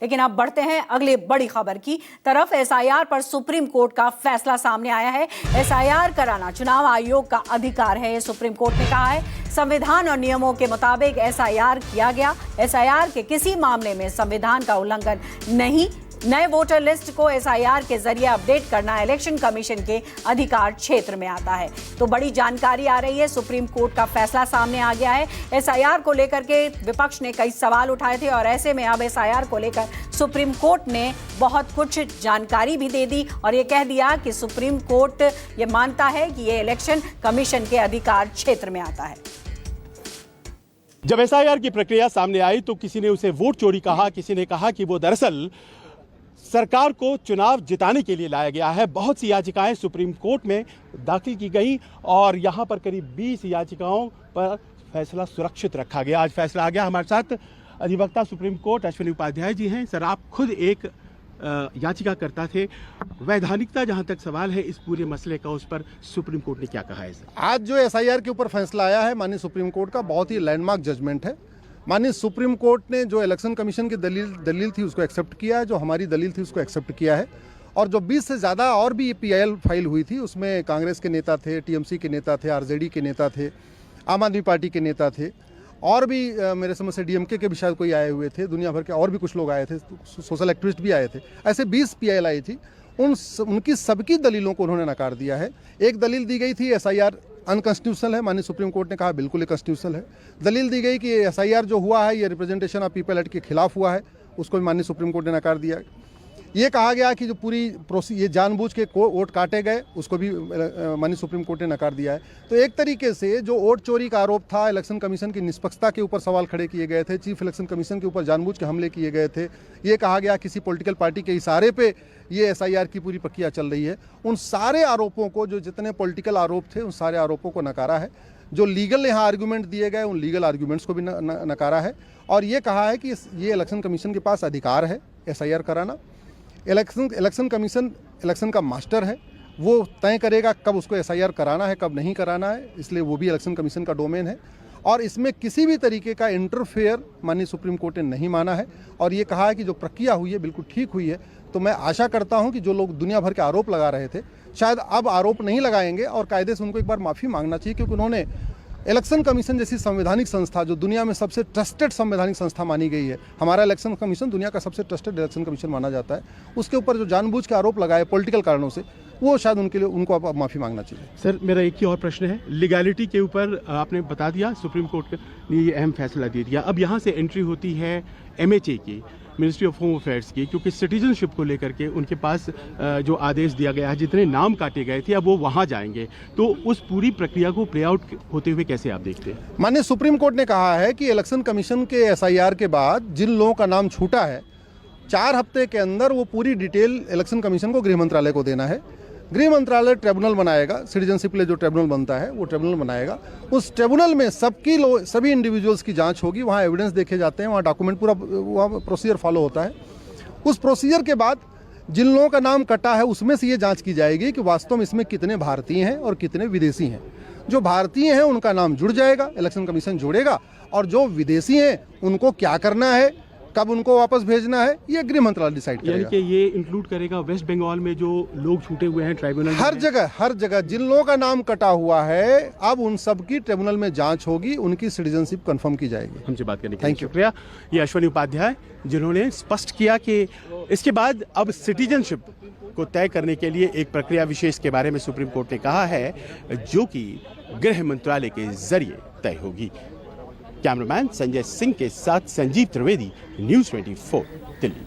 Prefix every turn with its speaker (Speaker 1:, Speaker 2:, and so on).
Speaker 1: लेकिन अब बढ़ते हैं अगली बड़ी खबर की तरफ। एसआईआर पर सुप्रीम कोर्ट का फैसला सामने आया है। एसआईआर कराना चुनाव आयोग का अधिकार है, सुप्रीम कोर्ट ने कहा है। संविधान और नियमों के मुताबिक एसआईआर किया गया। एसआईआर के किसी मामले में संविधान का उल्लंघन नहीं। नए वोटर लिस्ट को एसआईआर के जरिए अपडेट करना इलेक्शन कमीशन के अधिकार क्षेत्र में आता है। तो बड़ी जानकारी आ रही है, सुप्रीम कोर्ट का फैसला सामने आ गया है। एसआईआर को लेकर के विपक्ष ने कई सवाल उठाए थे और ऐसे में अब एसआईआर को लेकर सुप्रीम कोर्ट ने बहुत कुछ जानकारी भी दे दी और ये कह दिया कि सुप्रीम कोर्ट ये मानता है कि ये इलेक्शन कमीशन के अधिकार क्षेत्र में आता है।
Speaker 2: जब एसआईआर की प्रक्रिया सामने आई तो किसी ने उसे वोट चोरी कहा, किसी ने कहा कि वो दरअसल सरकार को चुनाव जिताने के लिए लाया गया है। बहुत सी याचिकाएं सुप्रीम कोर्ट में दाखिल की गई और यहां पर करीब 20 याचिकाओं पर फैसला सुरक्षित रखा गया। आज फैसला आ गया। हमारे साथ अधिवक्ता सुप्रीम कोर्ट अश्विनी उपाध्याय जी हैं। सर, आप खुद एक याचिकाकर्ता थे। वैधानिकता जहां तक सवाल है इस पूरे मसले का, उस पर सुप्रीम कोर्ट ने क्या कहा है?
Speaker 3: आज जो एसआईआर के ऊपर फैसला आया है माननीय सुप्रीम कोर्ट का, बहुत ही लैंडमार्क जजमेंट है। माननीय सुप्रीम कोर्ट ने जो इलेक्शन कमीशन की दलील थी उसको एक्सेप्ट किया है, जो हमारी दलील थी उसको एक्सेप्ट किया है। और जो 20 से ज़्यादा और भी पीआईएल फाइल हुई थी उसमें कांग्रेस के नेता थे, टीएमसी के नेता थे, आरजेडी के नेता थे, आम आदमी पार्टी के नेता थे और भी मेरे समझ से डीएमके के भी शायद कोई आए हुए थे, दुनिया भर के और भी कुछ लोग आए थे, सोशल एक्टिविस्ट भी आए थे। ऐसे 20 पीआईएल आई थी। उनकी सबकी दलीलों को उन्होंने नकार दिया है। एक दलील दी गई थी एसआईआर अनकॉन्स्टिट्यूशनल है, माननीय सुप्रीम कोर्ट ने कहा बिल्कुल कॉन्स्टिट्यूशनल है। दलील दी गई कि एसआईआर जो हुआ है ये रिप्रेजेंटेशन ऑफ पीपल एक्ट के खिलाफ हुआ है, उसको भी माननीय सुप्रीम कोर्ट ने नकार दिया। ये कहा गया कि जो पूरी ये जानबूझ के वोट काटे गए, उसको भी माननीय सुप्रीम कोर्ट ने नकार दिया है। तो एक तरीके से जो वोट चोरी का आरोप था, इलेक्शन कमीशन की निष्पक्षता के ऊपर सवाल खड़े किए गए थे, चीफ इलेक्शन कमीशन के ऊपर जानबूझ के हमले किए गए थे, ये कहा गया किसी पॉलिटिकल पार्टी के इशारे पे ये एसआईआर की पूरी प्रक्रिया चल रही है। उन सारे आरोपों को, जो जितने पॉलिटिकल आरोप थे उन सारे आरोपों को नकारा है। जो लीगल यहाँ आर्गूमेंट दिए गए उन लीगल आर्गूमेंट्स को भी नकारा है और ये कहा है कि ये इलेक्शन कमीशन के पास अधिकार है एसआईआर कराना। इलेक्शन कमीशन इलेक्शन का मास्टर है, वो तय करेगा कब उसको एसआईआर कराना है कब नहीं कराना है, इसलिए वो भी इलेक्शन कमीशन का डोमेन है और इसमें किसी भी तरीके का इंटरफेयर माननीय सुप्रीम कोर्ट ने नहीं माना है और ये कहा है कि जो प्रक्रिया हुई है बिल्कुल ठीक हुई है। तो मैं आशा करता हूं कि जो लोग दुनिया भर के आरोप लगा रहे थे शायद अब आरोप नहीं लगाएंगे और कायदे से उनको एक बार माफ़ी मांगना चाहिए, क्योंकि उन्होंने इलेक्शन कमीशन जैसी संवैधानिक संस्था जो दुनिया में सबसे ट्रस्टेड संवैधानिक संस्था मानी गई है, हमारा इलेक्शन कमीशन दुनिया का सबसे ट्रस्टेड इलेक्शन कमीशन माना जाता है, उसके ऊपर जो जानबूझ के आरोप लगाए पॉलिटिकल कारणों से, वो शायद उनके लिए उनको अब माफ़ी मांगना चाहिए।
Speaker 2: सर, मेरा एक ही और प्रश्न है। लीगैलिटी के ऊपर आपने बता दिया, सुप्रीम कोर्ट ने ये अहम फैसला दे दिया। अब यहाँ से एंट्री होती है एमएचए की, मिनिस्ट्री ऑफ होम अफेयर्स की, क्योंकि सिटीजनशिप को लेकर के उनके पास जो आदेश दिया गया है, जितने नाम काटे गए थे अब वो वहाँ जाएंगे। तो उस पूरी प्रक्रिया को प्ले आउट होते हुए कैसे आप देखते हैं?
Speaker 3: माननीय सुप्रीम कोर्ट ने कहा है कि इलेक्शन कमीशन के एसआईआर के बाद जिन लोगों का नाम छूटा है 4 हफ्ते के अंदर वो पूरी डिटेल इलेक्शन कमीशन को गृह मंत्रालय को देना है। गृह मंत्रालय ट्रिब्यूनल बनाएगा, सिटीजनशिप के लिए जो ट्रिब्यूनल बनता है वो ट्रिब्यूनल बनाएगा। उस ट्रिब्यूनल में सभी इंडिविजुअल्स की जांच होगी, वहाँ एविडेंस देखे जाते हैं, वहाँ डॉक्यूमेंट पूरा वहाँ प्रोसीजर फॉलो होता है। उस प्रोसीजर के बाद जिन लोगों का नाम कटा है उसमें से ये जांच की जाएगी कि वास्तव में इसमें कितने भारतीय हैं और कितने विदेशी हैं। जो भारतीय हैं उनका नाम जुड़ जाएगा, इलेक्शन कमीशन जोड़ेगा, और जो विदेशी हैं उनको क्या करना है, कब उनको वापस भेजना है, ये गृह मंत्रालय डिसाइड करेगा।
Speaker 2: यानी कि ये इंक्लूड करेगा वेस्ट बंगाल में जो लोग छूटे हुए हैं ट्राइब्यूनल,
Speaker 3: हर जगह जिन लोगों का नाम कटा हुआ है अब उन सब की ट्रिब्यूनल में जांच होगी, उनकी सिटीजनशिप कंफर्म की जाएगी।
Speaker 2: हमसे बात करने के लिए शुक्रिया। ये अश्विनी उपाध्याय जिन्होंने स्पष्ट किया कि इसके बाद अब सिटीजनशिप को तय करने के लिए एक प्रक्रिया विशेष के बारे में सुप्रीम कोर्ट ने कहा है, जो कि गृह मंत्रालय के जरिए तय होगी। कैमरामैन संजय सिंह के साथ संजीव त्रिवेदी, न्यूज़ 24 दिल्ली।